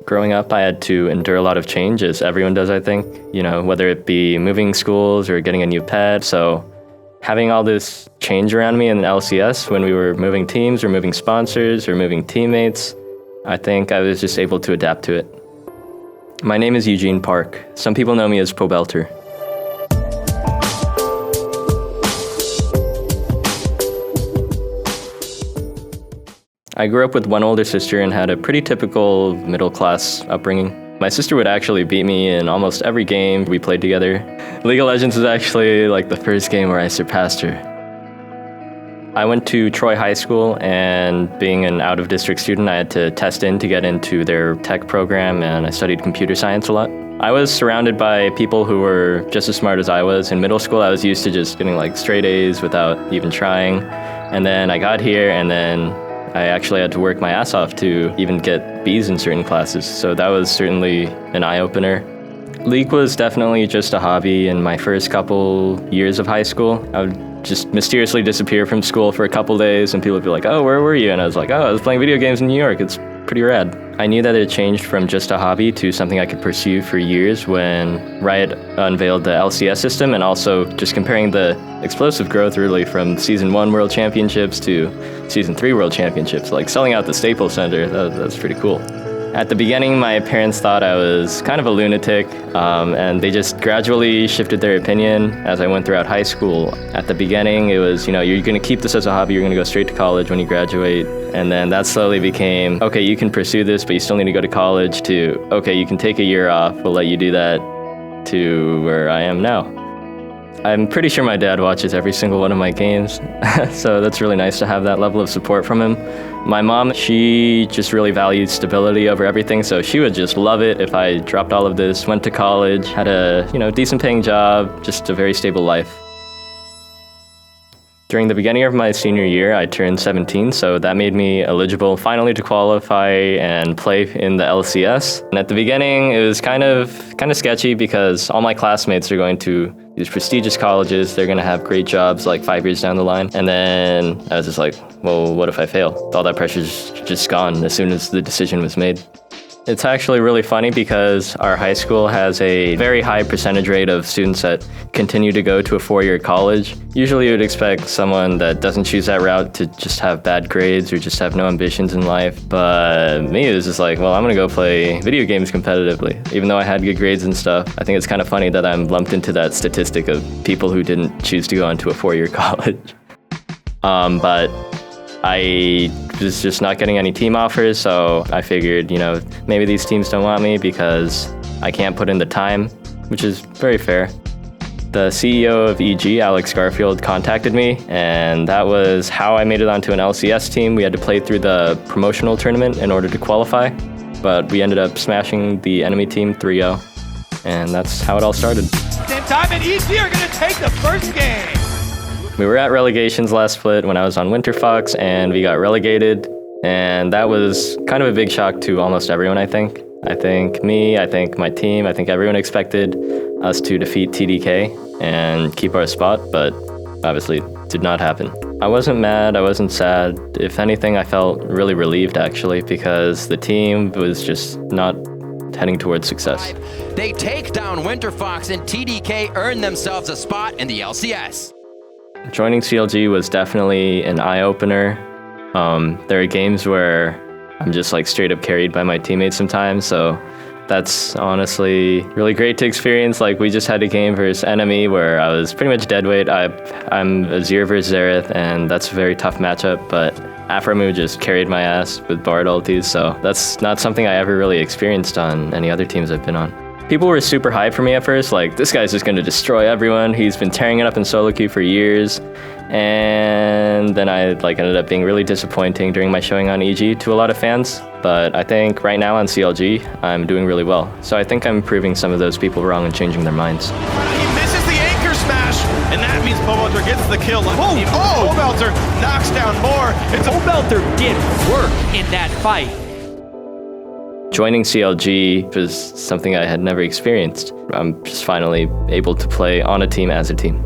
Growing up, I had to endure a lot of change, as everyone does, I think, whether it be moving schools or getting a new pet. So having all this change around me in LCS when we were moving teams or moving sponsors or moving teammates, I think I was just able to adapt to it. My name is Eugene Park. Some people know me as Pobelter. I grew up with one older sister and had a pretty typical middle-class upbringing. My sister would actually beat me in almost every game we played together. League of Legends was actually like the first game where I surpassed her. I went to Troy High School, and being an out-of-district student, I had to test in to get into their tech program, and I studied computer science a lot. I was surrounded by people who were just as smart as I was. In middle school, I was used to just getting like straight A's without even trying. And then I got here, and then I actually had to work my ass off to even get B's in certain classes, so that was certainly an eye-opener. League was definitely just a hobby in my first couple years of high school. I would just mysteriously disappear from school for a couple days, and people would be like, "Oh, where were you?" And I was like, "Oh, I was playing video games in New York. It's pretty rad." I knew that it changed from just a hobby to something I could pursue for years when Riot unveiled the LCS system, and also just comparing the explosive growth really from Season 1 World Championships to Season 3 World Championships, like selling out the Staples Center. That's pretty cool. At the beginning, my parents thought I was kind of a lunatic, and they just gradually shifted their opinion as I went throughout high school. At the beginning, it was, you're going to keep this as a hobby, you're going to go straight to college when you graduate. And then that slowly became, okay, you can pursue this, but you still need to go to college, to, okay, you can take a year off, we'll let you do that, to where I am now. I'm pretty sure my dad watches every single one of my games, so that's really nice to have that level of support from him. My mom, she just really valued stability over everything, so she would just love it if I dropped all of this, went to college, had a decent paying job, just a very stable life. During the beginning of my senior year, I turned 17, so that made me eligible finally to qualify and play in the LCS. And at the beginning, it was kind of sketchy because all my classmates are going to these prestigious colleges. They're going to have great jobs like 5 years down the line. And then I was just like, well, what if I fail? All that pressure's just gone as soon as the decision was made. It's actually really funny because our high school has a very high percentage rate of students that continue to go to a 4-year college. Usually you would expect someone that doesn't choose that route to just have bad grades or just have no ambitions in life. But me, it was just like, well, I'm gonna go play video games competitively. Even though I had good grades and stuff, I think it's kind of funny that I'm lumped into that statistic of people who didn't choose to go into a 4-year college. But I was just not getting any team offers, so I figured, maybe these teams don't want me because I can't put in the time, which is very fair. The CEO of EG, Alex Garfield, contacted me, and that was how I made it onto an LCS team. We had to play through the promotional tournament in order to qualify, but we ended up smashing the enemy team 3-0, and that's how it all started. Same time, and EG are going to take the first game. We were at relegations last split when I was on Winter Fox, and we got relegated, and that was kind of a big shock to almost everyone, I think. I think me, I think my team, I think everyone expected us to defeat TDK and keep our spot, but obviously it did not happen. I wasn't mad, I wasn't sad. If anything, I felt really relieved actually, because the team was just not heading towards success. They take down Winter Fox, and TDK earn themselves a spot in the LCS. Joining CLG was definitely an eye-opener. There are games where I'm just like straight up carried by my teammates sometimes, so that's honestly really great to experience. Like, we just had a game versus Enemy where I was pretty much deadweight. I'm Azir versus Xerath, and that's a very tough matchup, but Aframu just carried my ass with Bard ultis, so that's not something I ever really experienced on any other teams I've been on. People were super hyped for me at first, like, this guy's just going to destroy everyone. He's been tearing it up in solo queue for years. And then I ended up being really disappointing during my showing on EG to a lot of fans. But I think right now on CLG, I'm doing really well. So I think I'm proving some of those people wrong and changing their minds. He misses the anchor smash, and that means Pobelter gets the kill. Pobelter knocks down more. Pobelter did work in that fight. Joining CLG was something I had never experienced. I'm just finally able to play on a team as a team.